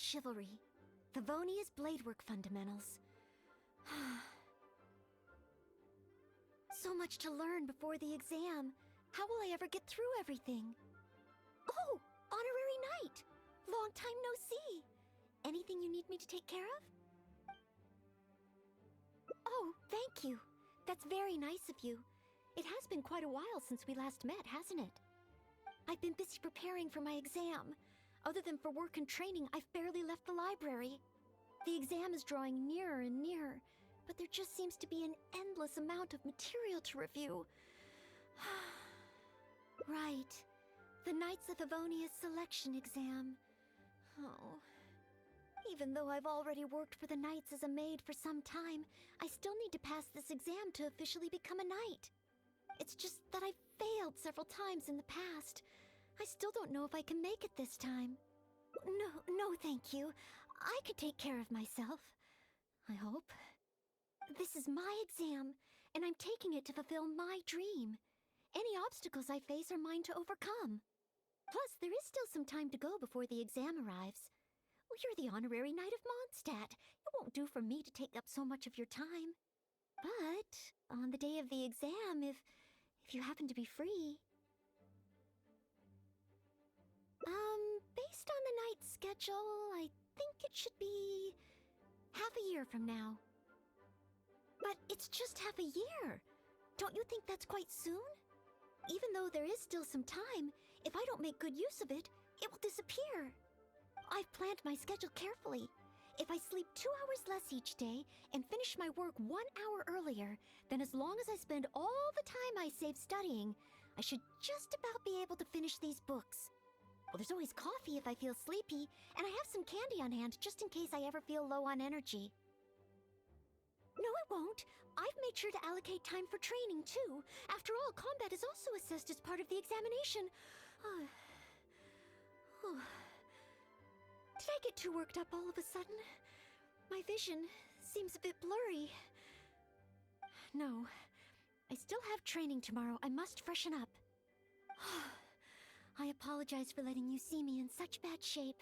Chivalry. Favonia's Bladework Fundamentals. So much to learn before the exam. How will I ever get through everything? Oh, Honorary Knight! Long time no see. Anything you need me to take care of? Oh, thank you. That's very nice of you. It has been quite a while since we last met, hasn't it? I've been busy preparing for my exam. Other than for work and training, I've barely left the library. The exam is drawing nearer and nearer, but there just seems to be an endless amount of material to review. Right. The Knights of Favonia's selection exam. Oh. Even though I've already worked for the Knights as a maid for some time, I still need to pass this exam to officially become a knight. It's just that I've failed several times in the past. I still don't know if I can make it this time. No, thank you. I could take care of myself. I hope. This is my exam, and I'm taking it to fulfill my dream. Any obstacles I face are mine to overcome. Plus, there is still some time to go before the exam arrives. Well, you're the Honorary Knight of Mondstadt. It won't do for me to take up so much of your time. But on the day of the exam, if you happen to be free... Based on the night's schedule, I think it should be half a year from now. But it's just half a year. Don't you think that's quite soon? Even though there is still some time, if I don't make good use of it, it will disappear. I've planned my schedule carefully. If I sleep 2 hours less each day and finish my work 1 hour earlier, then as long as I spend all the time I save studying, I should just about be able to finish these books. Well, there's always coffee if I feel sleepy, and I have some candy on hand just in case I ever feel low on energy. No, it won't. I've made sure to allocate time for training, too. After all, combat is also assessed as part of the examination. Did I get too worked up all of a sudden? My vision seems a bit blurry. No. I still have training tomorrow. I must freshen up. I apologize for letting you see me in such bad shape.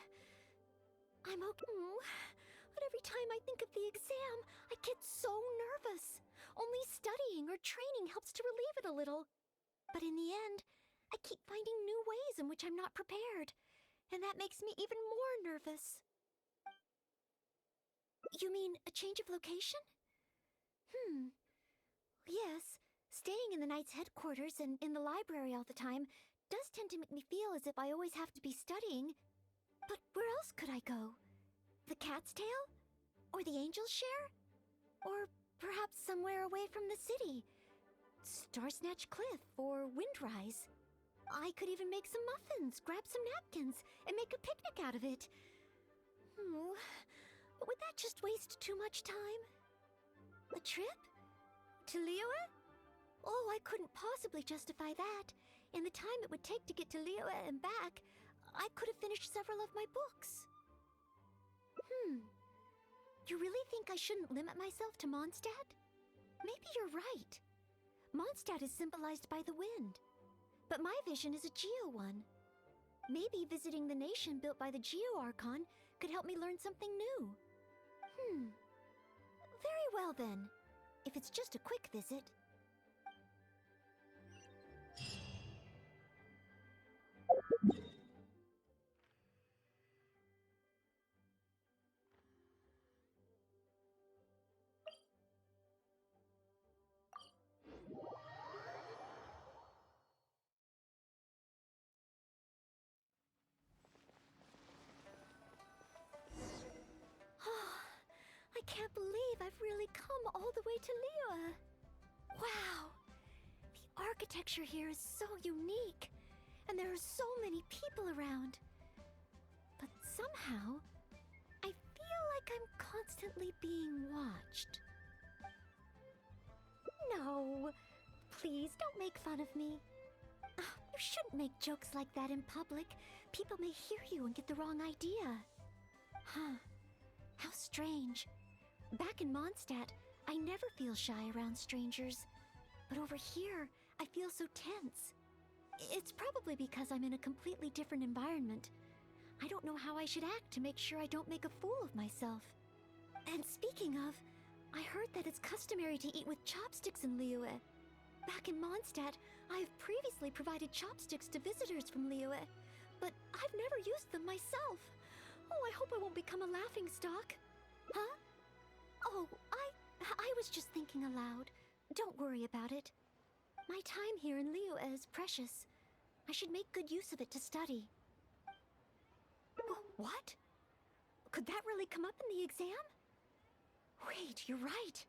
I'm okay, but every time I think of the exam, I get so nervous. Only studying or training helps to relieve it a little. But in the end, I keep finding new ways in which I'm not prepared, and that makes me even more nervous. You mean a change of location? Yes, staying in the Knight's headquarters and in the library all the time does tend to make me feel as if I always have to be studying. But where else could I go? The Cat's Tail? Or the Angel's Share? Or perhaps somewhere away from the city? Starsnatch Cliff or Windrise? I could even make some muffins, grab some napkins, and make a picnic out of it. But would that just waste too much time? A trip? To Liyue? Oh, I couldn't possibly justify that. In the time it would take to get to Liyue and back, I could have finished several of my books. You really think I shouldn't limit myself to Mondstadt? Maybe you're right. Mondstadt is symbolized by the wind. But my vision is a Geo one. Maybe visiting the nation built by the Geo Archon could help me learn something new. Very well then. If it's just a quick visit. I can't believe I've really come all the way to Liyue. Wow! The architecture here is so unique, and there are so many people around. But somehow, I feel like I'm constantly being watched. No, please don't make fun of me. You shouldn't make jokes like that in public. People may hear you and get the wrong idea. How strange. Back in Mondstadt, I never feel shy around strangers. But over here, I feel so tense. It's probably because I'm in a completely different environment. I don't know how I should act to make sure I don't make a fool of myself. And speaking of, I heard that it's customary to eat with chopsticks in Liyue. Back in Mondstadt, I have previously provided chopsticks to visitors from Liyue, but I've never used them myself. Oh, I hope I won't become a laughingstock. Huh? Oh, I was just thinking aloud. Don't worry about it. My time here in Liyue is precious. I should make good use of it to study. What? Could that really come up in the exam? Wait, you're right.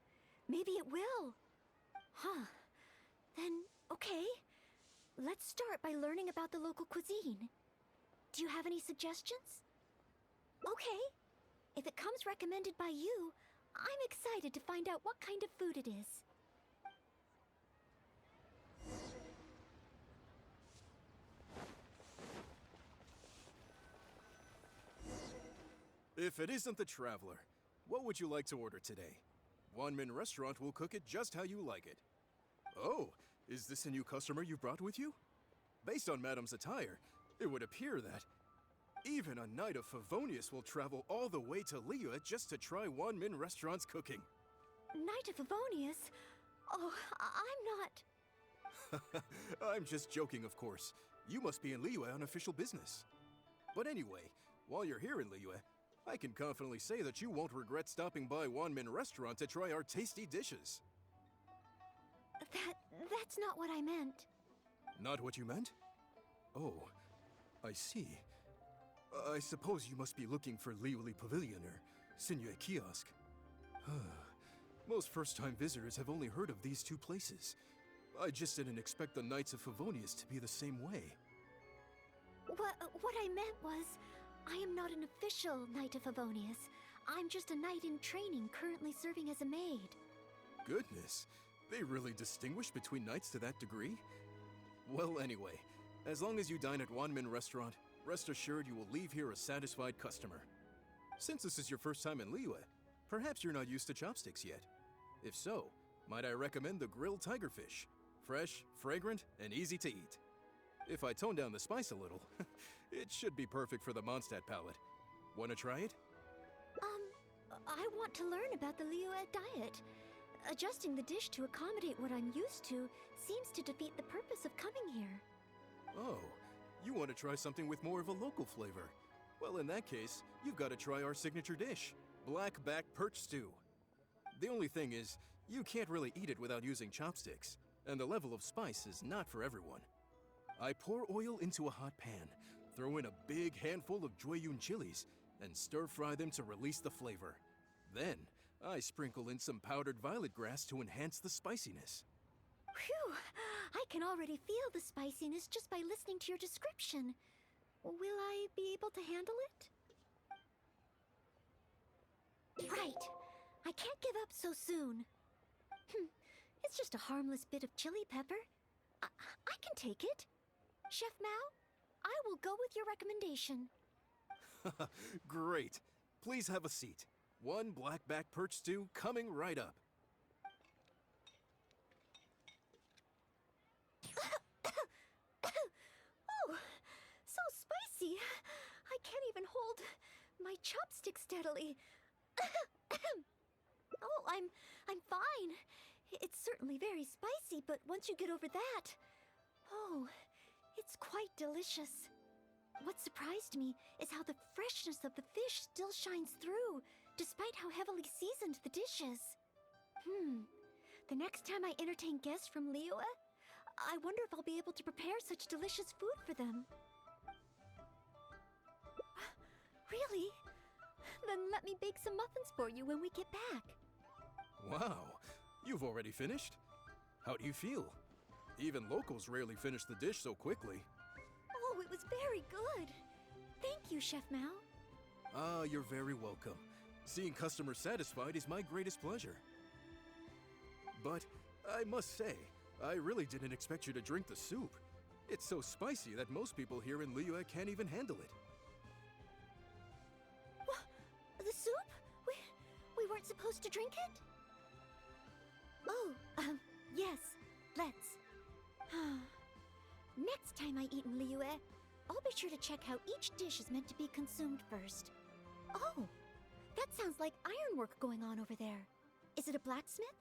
Maybe it will. Huh. Then, okay. Let's start by learning about the local cuisine. Do you have any suggestions? Okay. If it comes recommended by you, I'm excited to find out what kind of food it is. If it isn't the Traveler, what would you like to order today? Wanmin Restaurant will cook it just how you like it. Oh, is this a new customer you brought with you? Based on Madame's attire, it would appear that even a Knight of Favonius will travel all the way to Liyue just to try Wanmin Restaurant's cooking. Knight of Favonius? Oh, I'm not... I'm just joking, of course. You must be in Liyue on official business. But anyway, while you're here in Liyue, I can confidently say that you won't regret stopping by Wanmin Restaurant to try our tasty dishes. That's not what I meant. Not what you meant? Oh, I see. I suppose you must be looking for Liyue Pavilion or Liyue Kiosk. Most first-time visitors have only heard of these two places. I just didn't expect the Knights of Favonius to be the same way. What I meant was, I am not an official Knight of Favonius. I'm just a knight in training currently serving as a maid. Goodness, they really distinguish between knights to that degree? Well, anyway, as long as you dine at Wanmin Restaurant, rest assured you will leave here a satisfied customer. Since this is your first time in Liyue, perhaps you're not used to chopsticks yet. If so, might I recommend the grilled tigerfish? Fresh, fragrant, and easy to eat. If I tone down the spice a little, it should be perfect for the Mondstadt palate. Wanna try it? I want to learn about the Liyue diet. Adjusting the dish to accommodate what I'm used to seems to defeat the purpose of coming here. Oh, you want to try something with more of a local flavor? Well, in that case, you've got to try our signature dish, black-back perch stew. The only thing is, you can't really eat it without using chopsticks, and the level of spice is not for everyone. I pour oil into a hot pan, throw in a big handful of Jueyun chilies, and stir-fry them to release the flavor. Then, I sprinkle in some powdered violet grass to enhance the spiciness. Phew! I can already feel the spiciness just by listening to your description. Will I be able to handle it? Right. I can't give up so soon. It's just a harmless bit of chili pepper. I can take it. Chef Mao, I will go with your recommendation. Great. Please have a seat. One black-back perch stew coming right up. Oh, so spicy. I can't even hold my chopstick steadily. Oh, I'm fine. It's certainly very spicy, but once you get over that, oh, it's quite delicious. What surprised me is how the freshness of the fish still shines through, despite how heavily seasoned the dish is. The next time I entertain guests from Liyue, I wonder if I'll be able to prepare such delicious food for them. Really? Then let me bake some muffins for you when we get back. Wow, you've already finished? How do you feel? Even locals rarely finish the dish so quickly. Oh, it was very good. Thank you, Chef Mao. Ah, you're very welcome. Seeing customers satisfied is my greatest pleasure. But I must say, I really didn't expect you to drink the soup. It's so spicy that most people here in Liyue can't even handle it. What? The soup? We weren't supposed to drink it? Oh, yes, let's. Next time I eat in Liyue, I'll be sure to check how each dish is meant to be consumed first. Oh, that sounds like ironwork going on over there. Is it a blacksmith?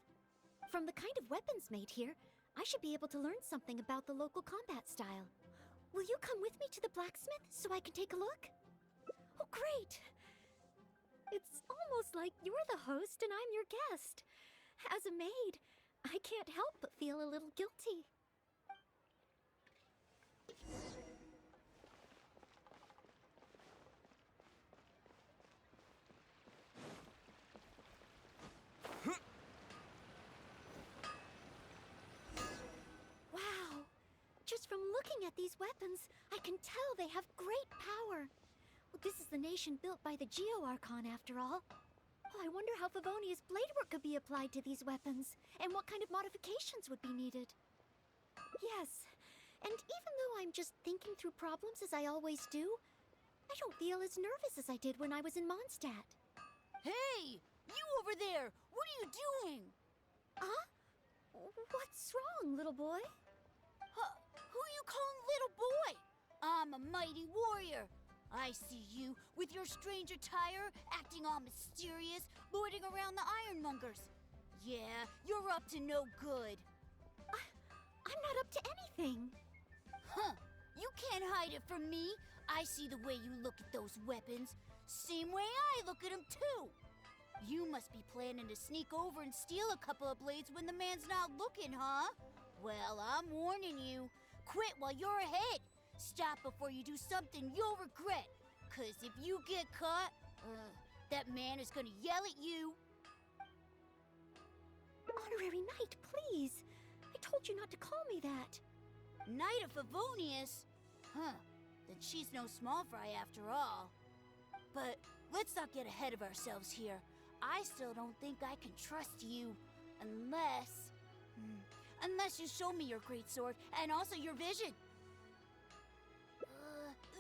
From the kind of weapons made here, I should be able to learn something about the local combat style. Will you come with me to the blacksmith so I can take a look? Oh, great! It's almost like you're the host and I'm your guest. As a maid, I can't help but feel a little guilty. Wow! Just from looking at these weapons, I can tell they have great power. Well, this is the nation built by the Geo-Archon, after all. Oh, I wonder how Favonia's bladework could be applied to these weapons, and what kind of modifications would be needed. Yes, and even though I'm just thinking through problems as I always do, I don't feel as nervous as I did when I was in Mondstadt. Hey! You over there! What are you doing? Huh? What's wrong, little boy? Who you calling little boy? I'm a mighty warrior. I see you with your strange attire, acting all mysterious, lording around the ironmongers. Yeah, you're up to no good. I'm not up to anything. Huh. You can't hide it from me. I see the way you look at those weapons. Same way I look at them, too. You must be planning to sneak over and steal a couple of blades when the man's not looking, huh? Well, I'm warning you. Quit while you're ahead. Stop before you do something you'll regret. 'Cause if you get caught, that man is gonna yell at you. Honorary Knight, please. I told you not to call me that. Knight of Favonius? Huh. Then she's no small fry after all. But let's not get ahead of ourselves here. I still don't think I can trust you. Unless you show me your great sword and also your vision.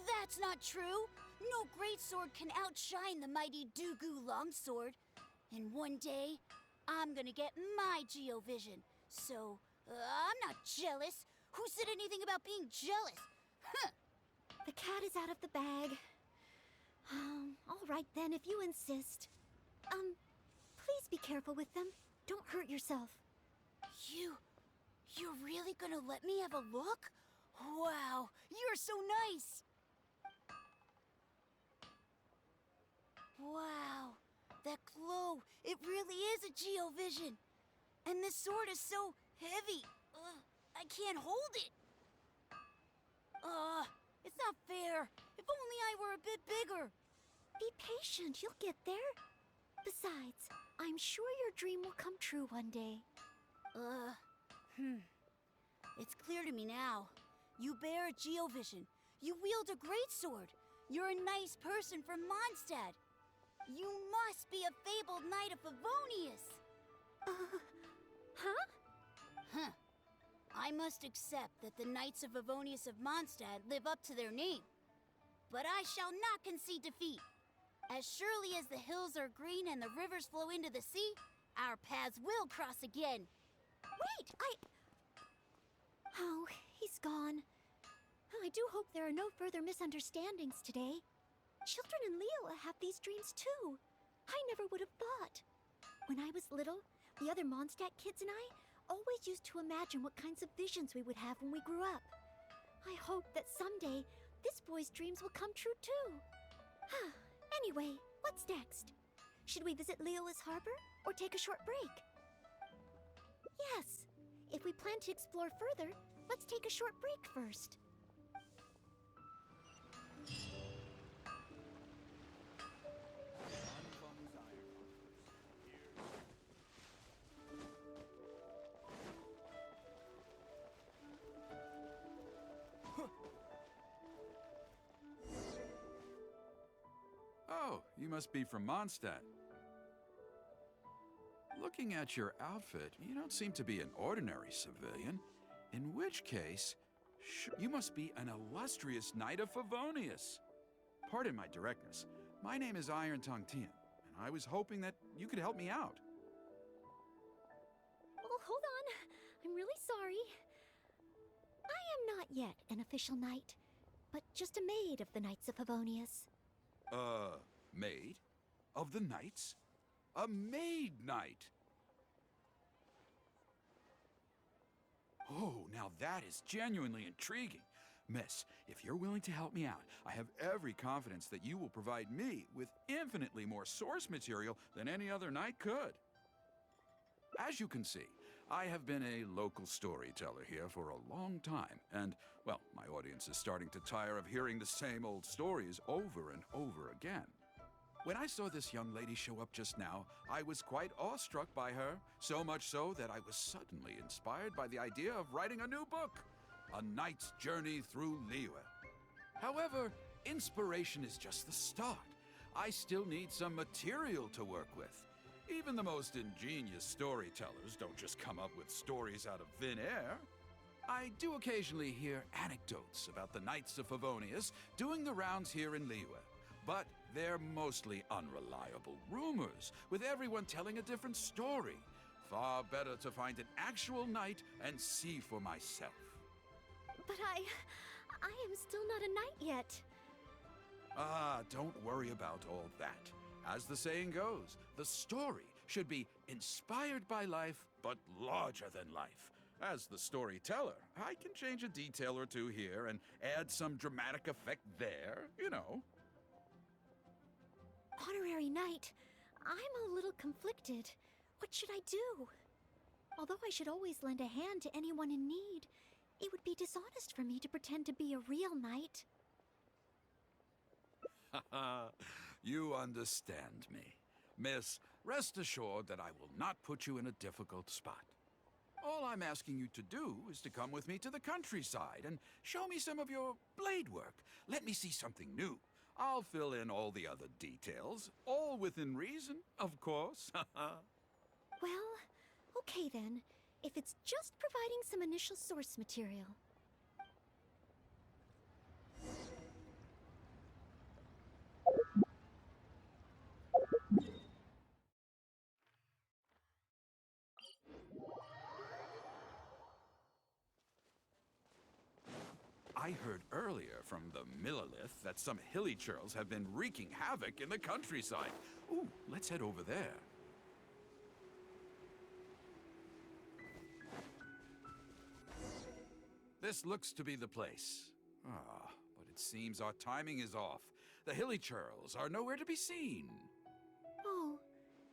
That's not true. No great sword can outshine the mighty Dugu longsword. And one day, I'm gonna get my Geovision. So, I'm not jealous. Who said anything about being jealous? Huh. The cat is out of the bag. All right then, if you insist. Please be careful with them. Don't hurt yourself. You're really gonna let me have a look? Wow, you're so nice! Wow, that glow, it really is a Geovision. And this sword is so heavy, I can't hold it. It's not fair. If only I were a bit bigger. Be patient, you'll get there. Besides, I'm sure your dream will come true one day. It's clear to me now. You bear a Geovision. You wield a greatsword. You're a nice person from Mondstadt. You must be a fabled Knight of Favonius. Huh? I must accept that the Knights of Favonius of Mondstadt live up to their name. But I shall not concede defeat. As surely as the hills are green and the rivers flow into the sea, our paths will cross again. Wait, Oh, he's gone. I do hope there are no further misunderstandings today. Children in Liyue have these dreams too. I never would have thought. When I was little, the other Mondstadt kids and I always used to imagine what kinds of visions we would have when we grew up. I hope that someday this boy's dreams will come true too. Anyway, what's next? Should we visit Liyue's harbor or take a short break? Yes. If we plan to explore further, let's take a short break first. Oh, you must be from Mondstadt. Looking at your outfit, you don't seem to be an ordinary civilian. In which case, you must be an illustrious Knight of Favonius. Pardon my directness. My name is Iron Tongue Tian, and I was hoping that you could help me out. Oh, hold on. I'm really sorry. I am not yet an official knight. but just a maid of the Knights of Favonius. Maid? Of the knights? A maid knight? Oh, now that is genuinely intriguing. Miss, if you're willing to help me out, I have every confidence that you will provide me with infinitely more source material than any other knight could. As you can see, I have been a local storyteller here for a long time, and, well, my audience is starting to tire of hearing the same old stories over and over again. When I saw this young lady show up just now, I was quite awestruck by her, so much so that I was suddenly inspired by the idea of writing a new book, A Knight's Journey Through Liyue. However, inspiration is just the start. I still need some material to work with. Even the most ingenious storytellers don't just come up with stories out of thin air. I do occasionally hear anecdotes about the Knights of Favonius doing the rounds here in Liyue, but they're mostly unreliable rumors, with everyone telling a different story. Far better to find an actual knight and see for myself. But I am still not a knight yet. Ah, don't worry about all that. As the saying goes, the story should be inspired by life, but larger than life. As the storyteller, I can change a detail or two here and add some dramatic effect there, you know. Honorary knight, I'm a little conflicted. What should I do? Although I should always lend a hand to anyone in need, it would be dishonest for me to pretend to be a real knight. You understand me. Miss, rest assured that I will not put you in a difficult spot. All I'm asking you to do is to come with me to the countryside and show me some of your blade work. Let me see something new. I'll fill in all the other details, all within reason, of course. Well, okay then, if it's just providing some initial source material. I heard earlier from the Millilith that some hilly churls have been wreaking havoc in the countryside. Ooh, let's head over there. This looks to be the place. Ah, but it seems our timing is off. The hilly churls are nowhere to be seen. Oh,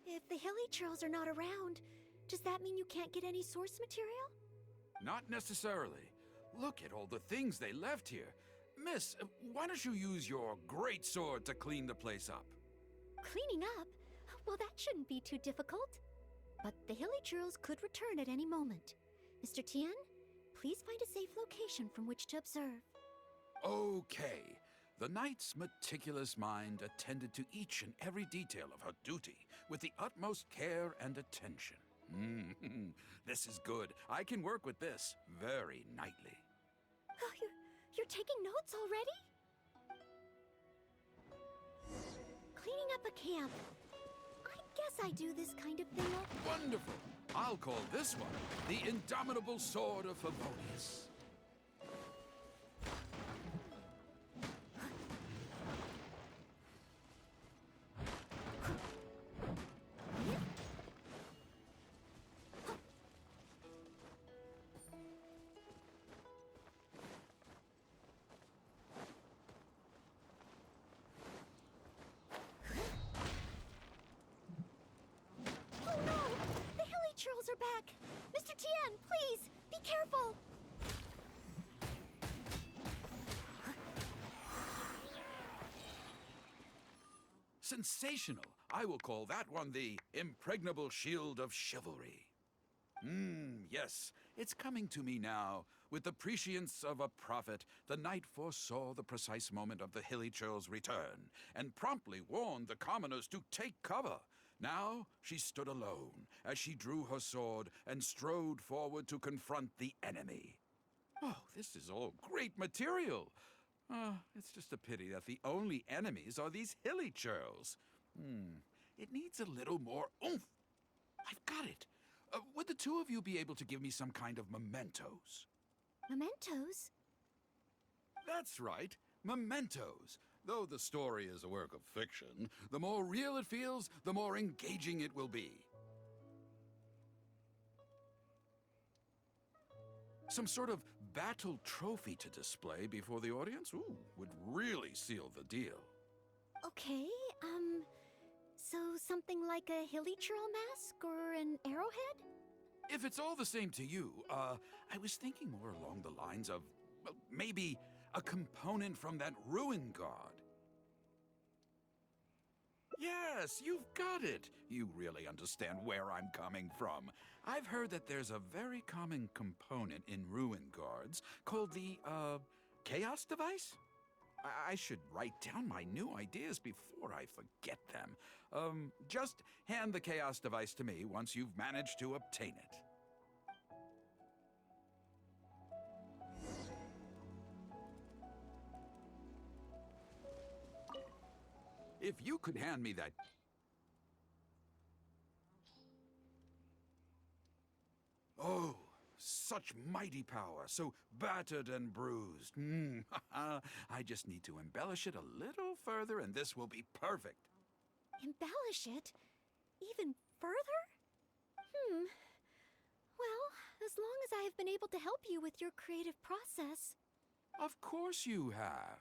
if the hilly churls are not around, does that mean you can't get any source material? Not necessarily. Look at all the things they left here. Miss, why don't you use your great sword to clean the place up? Cleaning up? Well, that shouldn't be too difficult. But the hilly churls could return at any moment. Mr. Tian, please find a safe location from which to observe. Okay. The knight's meticulous mind attended to each and every detail of her duty with the utmost care and attention. This is good. I can work with this very knightly. Oh, you're taking notes already? Cleaning up a camp. I guess I do this kind of thing. Wonderful. I'll call this one the Indomitable Sword of Favonius. Oh no! The hilly churls are back! Mr. Tian, please, be careful! Sensational. I will call that one the Impregnable Shield of Chivalry. Yes, it's coming to me now. With the prescience of a prophet, the knight foresaw the precise moment of the hilly churl's return, and promptly warned the commoners to take cover. Now she stood alone, as she drew her sword and strode forward to confront the enemy. Oh, this is all great material. It's just a pity that the only enemies are these hilly churls. It needs a little more oomph. I've got it. Would the two of you be able to give me some kind of mementos? Mementos? That's right. Mementos. Though the story is a work of fiction, the more real it feels, the more engaging it will be. Some sort of battle trophy to display before the audience? Ooh, would really seal the deal. Okay, so something like a hilichurl mask or an arrowhead? If it's all the same to you, I was thinking more along the lines of, well, maybe a component from that ruin god. Yes, you've got it. You really understand where I'm coming from. I've heard that there's a very common component in ruin guards called the, chaos device? I should write down my new ideas before I forget them. Just hand the chaos device to me once you've managed to obtain it. If you could hand me that... Oh, such mighty power, so battered and bruised. I just need to embellish it a little further and this will be perfect. Embellish it? Even further? Well, as long as I have been able to help you with your creative process. Of course you have.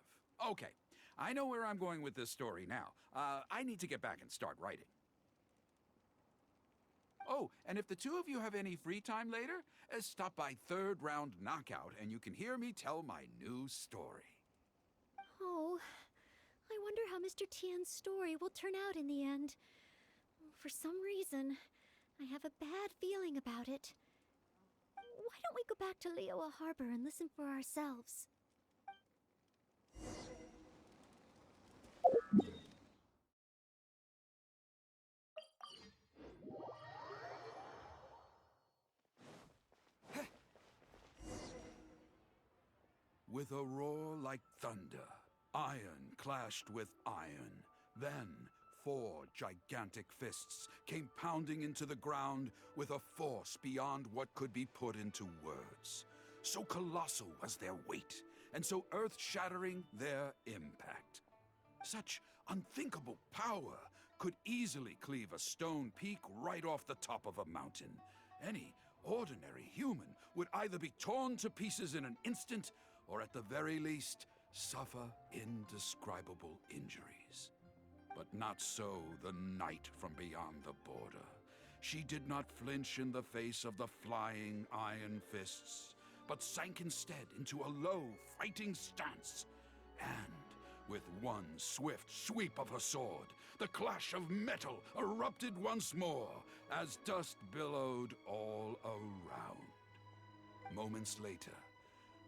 Okay, I know where I'm going with this story now. I need to get back and start writing. Oh, and if the two of you have any free time later, stop by Third Round Knockout and you can hear me tell my new story. Oh, I wonder how Mr. Tian's story will turn out in the end. For some reason, I have a bad feeling about it. Why don't we go back to Liyue Harbor and listen for ourselves? With a roar like thunder, iron clashed with iron. Then 4 gigantic fists came pounding into the ground with a force beyond what could be put into words. So colossal was their weight, and so earth-shattering their impact. Such unthinkable power could easily cleave a stone peak right off the top of a mountain. Any ordinary human would either be torn to pieces in an instant, or at the very least, suffer indescribable injuries. But not so the knight from beyond the border. She did not flinch in the face of the flying iron fists, but sank instead into a low, fighting stance. And with one swift sweep of her sword, the clash of metal erupted once more as dust billowed all around. Moments later,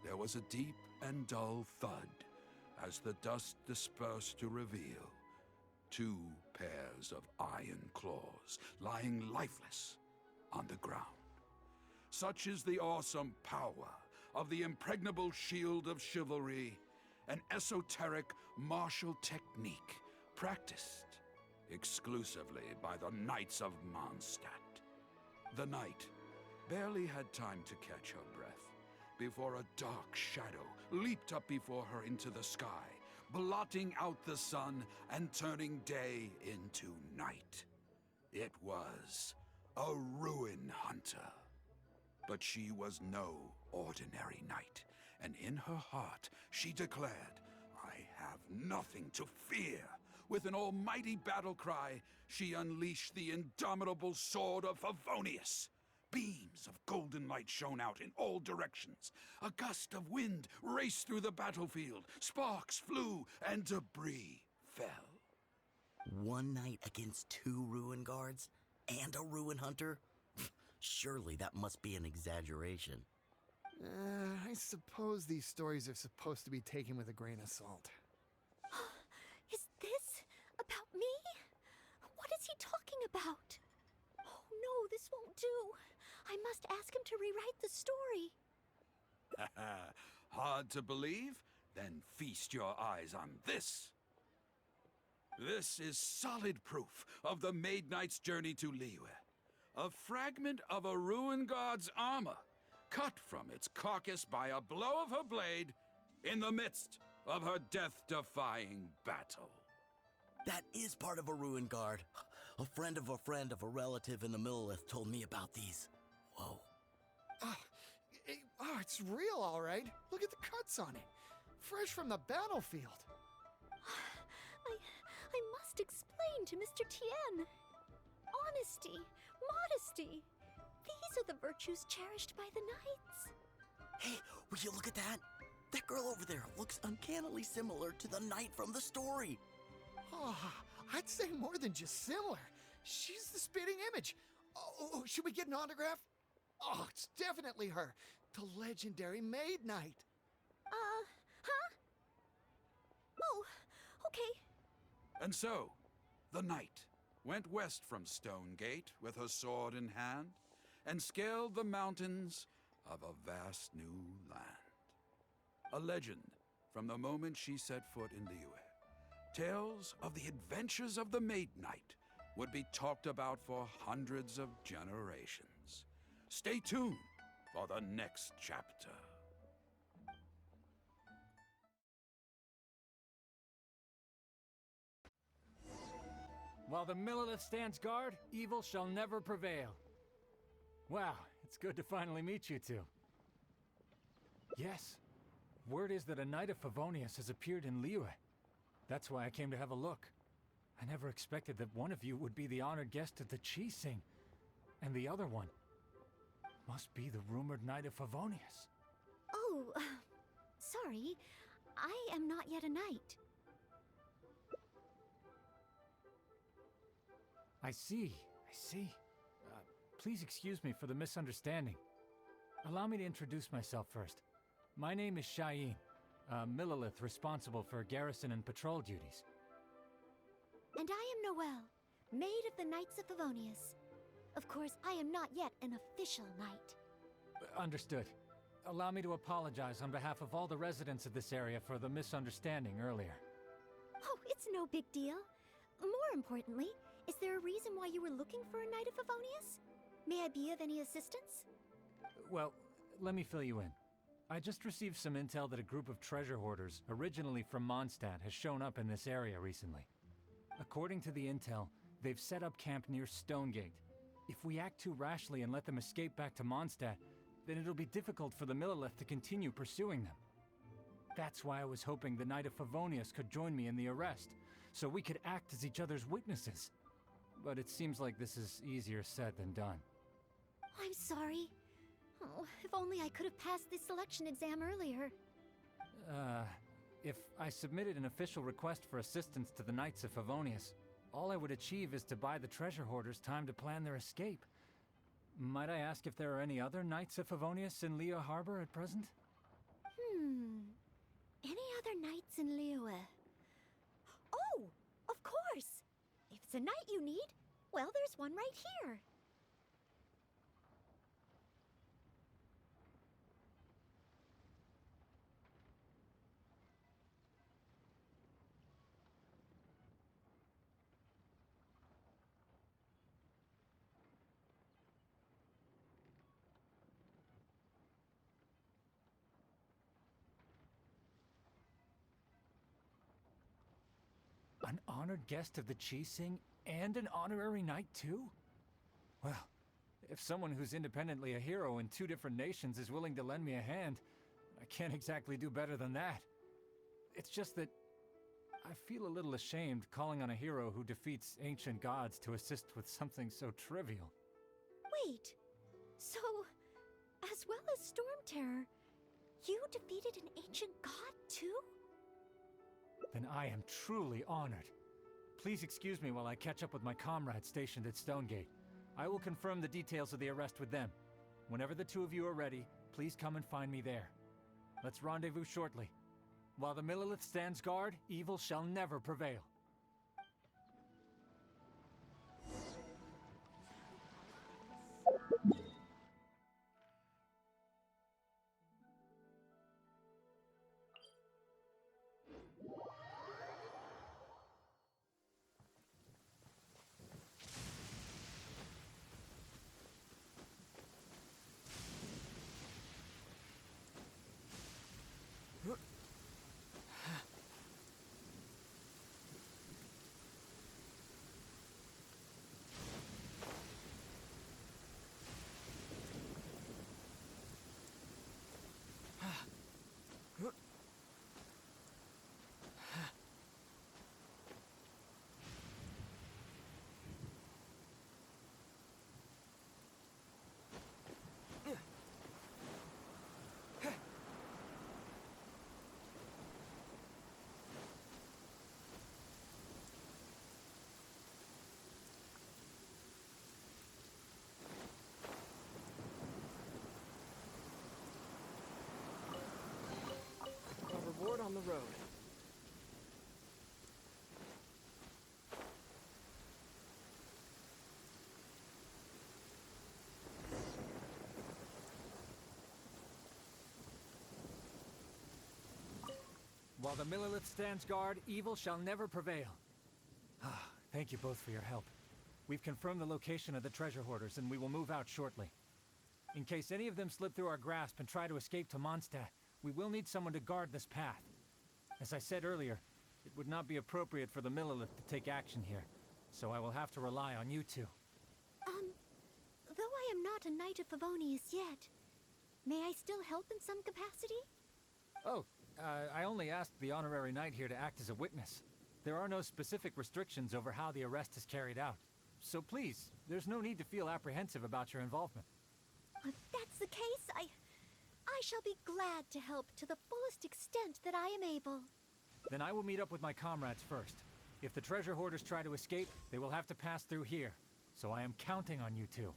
there was a deep and dull thud as the dust dispersed to reveal 2 pairs of iron claws lying lifeless on the ground. Such is the awesome power of the impregnable shield of chivalry, an esoteric martial technique practiced exclusively by the Knights of Mondstadt. The knight barely had time to catch her breath before a dark shadow leaped up before her into the sky, blotting out the sun and turning day into night. It was a ruin hunter. But she was no ordinary knight, and in her heart she declared, "I have nothing to fear." With an almighty battle cry, she unleashed the indomitable sword of Favonius. Beams of golden light shone out in all directions. A gust of wind raced through the battlefield. Sparks flew and debris fell. One knight against 2 ruin guards? And a ruin hunter? Surely that must be an exaggeration. I suppose these stories are supposed to be taken with a grain of salt. Is this about me? What is he talking about? Oh no, this won't do. I must ask him to rewrite the story. Hard to believe? Then feast your eyes on this. This is solid proof of the Maid Knight's journey to Liyue. A fragment of a ruin god's armor, cut from its carcass by a blow of her blade in the midst of her death-defying battle. That is part of a ruin guard. A friend of a relative in the Millelith told me about these. Whoa. It's real, all right. Look at the cuts on it. Fresh from the battlefield. I must explain to Mr. Tien. Honesty, modesty. These are the virtues cherished by the knights. Hey, will you look at that? That girl over there looks uncannily similar to the knight from the story. Oh, I'd say more than just similar. She's the spitting image. Oh, should we get an autograph? Oh, it's definitely her. The legendary Maid Knight. Huh? Oh, okay. And so, the knight went west from Stonegate with her sword in hand and scaled the mountains of a vast new land. A legend from the moment she set foot in Liyue. Tales of the adventures of the Maid Knight would be talked about for hundreds of generations. Stay tuned for the next chapter. While the Millelith stands guard, evil shall never prevail. Wow, it's good to finally meet you two. Yes, word is that a Knight of Favonius has appeared in Liyue. That's why I came to have a look. I never expected that one of you would be the honored guest at the Chi-Sing, and the other one must be the rumored Knight of Favonius. Oh, sorry. I am not yet a knight. I see. Please excuse me for the misunderstanding. Allow me to introduce myself first. My name is Shayin, a Millelith responsible for garrison and patrol duties. And I am Noelle, Maid of the Knights of Favonius. Of course, I am not yet an official knight. Understood. Allow me to apologize on behalf of all the residents of this area for the misunderstanding earlier. Oh, it's no big deal. More importantly, is there a reason why you were looking for a Knight of Favonius? May I be of any assistance? Well, let me fill you in. I just received some intel that a group of treasure hoarders, originally from Mondstadt, has shown up in this area recently. According to the intel, they've set up camp near Stonegate. If we act too rashly and let them escape back to Mondstadt, then it'll be difficult for the Millelith to continue pursuing them. That's why I was hoping the Knight of Favonius could join me in the arrest, so we could act as each other's witnesses. But it seems like this is easier said than done. I'm sorry. Oh, if only I could have passed this selection exam earlier. If I submitted an official request for assistance to the Knights of Favonius, all I would achieve is to buy the treasure hoarders time to plan their escape. Might I ask if there are any other Knights of Favonius in Liyue Harbor at present? Any other knights in Liyue? Oh, of course! If it's a knight you need, well, there's one right here. An honored guest of the Chi-Sing and an honorary knight too? Well, if someone who's independently a hero in two different nations is willing to lend me a hand, I can't exactly do better than that. It's just that I feel a little ashamed calling on a hero who defeats ancient gods to assist with something so trivial. Wait, so, as well as Storm Terror, you defeated an ancient god too? Then I am truly honored. Please excuse me while I catch up with my comrades stationed at Stonegate. I will confirm the details of the arrest with them. Whenever the two of you are ready, please come and find me there. Let's rendezvous shortly. While the Millelith stands guard, evil shall never prevail. While the Millelith stands guard, evil shall never prevail. Thank you both for your help. We've confirmed the location of the treasure hoarders, and we will move out shortly. In case any of them slip through our grasp and try to escape to Mondstadt, we will need someone to guard this path. As I said earlier, it would not be appropriate for the Millelith to take action here, so I will have to rely on you two. Though I am not a Knight of Favonius yet, may I still help in some capacity? Oh, I only asked the honorary knight here to act as a witness. There are no specific restrictions over how the arrest is carried out. So please, there's no need to feel apprehensive about your involvement. If that's the case, I shall be glad to help to the fullest extent that I am able. Then I will meet up with my comrades first. If the treasure hoarders try to escape, they will have to pass through here. So I am counting on you two.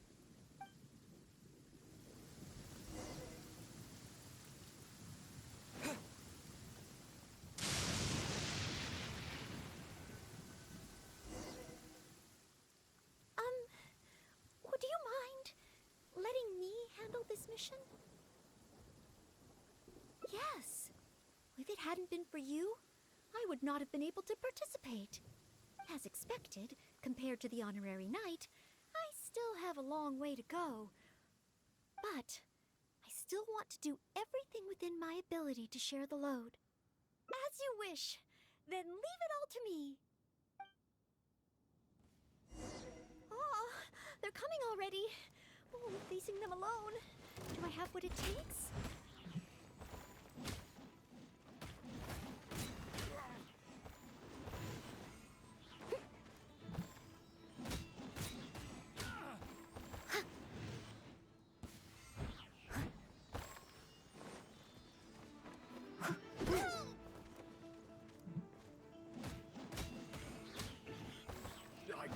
Would you mind letting me handle this mission? Yes. If it hadn't been for you, I would not have been able to participate. As expected, compared to the honorary knight, I still have a long way to go. But I still want to do everything within my ability to share the load. As you wish. Then leave it all to me. Oh, they're coming already. Oh, I'm facing them alone. Do I have what it takes? I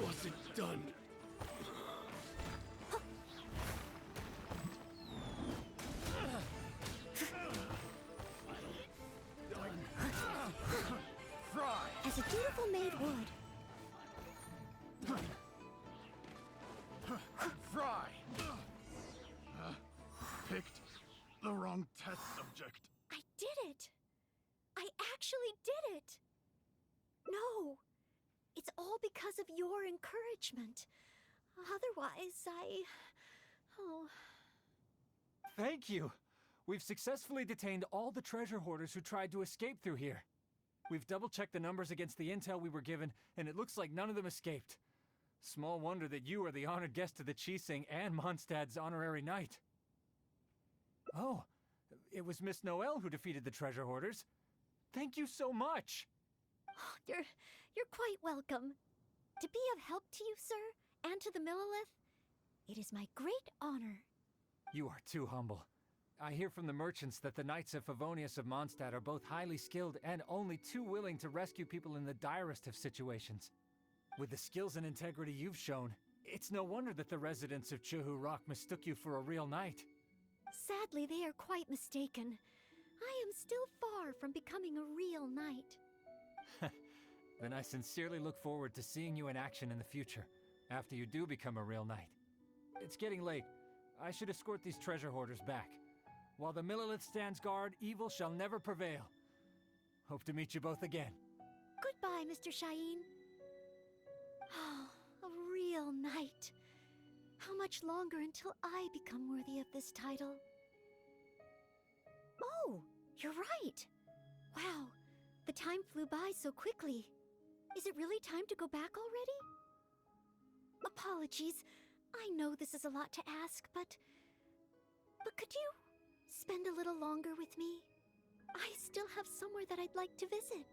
wasn't done. As a dutiful maid would. Fry! Picked the wrong test subject. I did it! I actually did it! No! It's all because of your encouragement. Otherwise, Oh. Thank you! We've successfully detained all the treasure hoarders who tried to escape through here. We've double-checked the numbers against the intel we were given, and it looks like none of them escaped. Small wonder that you are the honored guest of the Qixing and Mondstadt's honorary knight. Oh, it was Miss Noelle who defeated the treasure hoarders. Thank you so much! You're quite welcome. To be of help to you, sir, and to the Millelith, it is my great honor. You are too humble. I hear from the merchants that the Knights of Favonius of Mondstadt are both highly skilled and only too willing to rescue people in the direst of situations. With the skills and integrity you've shown, it's no wonder that the residents of Chuhu Rock mistook you for a real knight. Sadly, they are quite mistaken. I am still far from becoming a real knight. Then I sincerely look forward to seeing you in action in the future, after you do become a real knight. It's getting late. I should escort these treasure hoarders back. While the Millelith stands guard, evil shall never prevail. Hope to meet you both again. Goodbye, Mr. Shaheen. Oh, a real knight. How much longer until I become worthy of this title? Oh, you're right. Wow, the time flew by so quickly. Is it really time to go back already? Apologies. I know this is a lot to ask, but could you spend a little longer with me? I still have somewhere that I'd like to visit.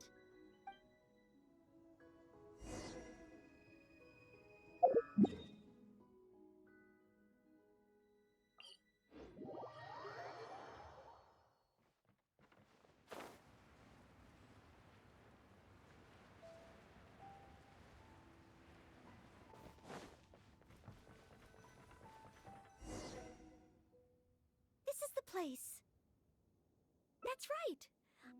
Place. That's right.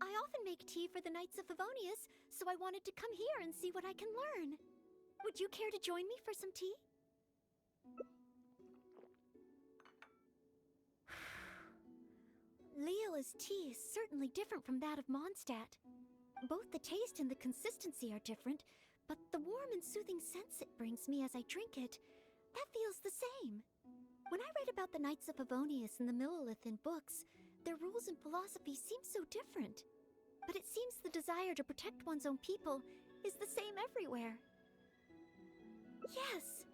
I often make tea for the Knights of Favonius, so I wanted to come here and see what I can learn. Would you care to join me for some tea? Liyue Liyue's tea is certainly different from that of Mondstadt. Both the taste and the consistency are different, but the warm and soothing sense it brings me as I drink it, that feels the same. When I read about the Knights of Favonius and the Millelith in books, their rules and philosophy seem so different. But it seems the desire to protect one's own people is the same everywhere. Yes,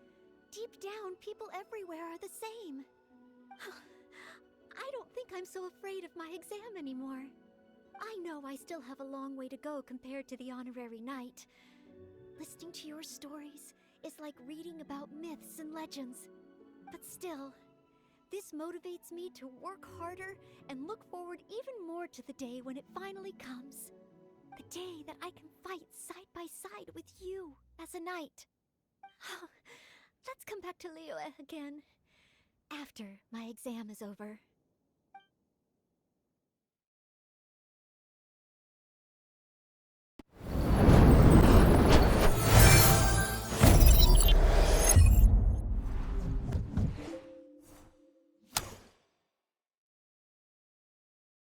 deep down, people everywhere are the same. I don't think I'm so afraid of my exam anymore. I know I still have a long way to go compared to the honorary knight. Listening to your stories is like reading about myths and legends. But still, this motivates me to work harder and look forward even more to the day when it finally comes. The day that I can fight side by side with you as a knight. Let's come back to Liyue again after my exam is over.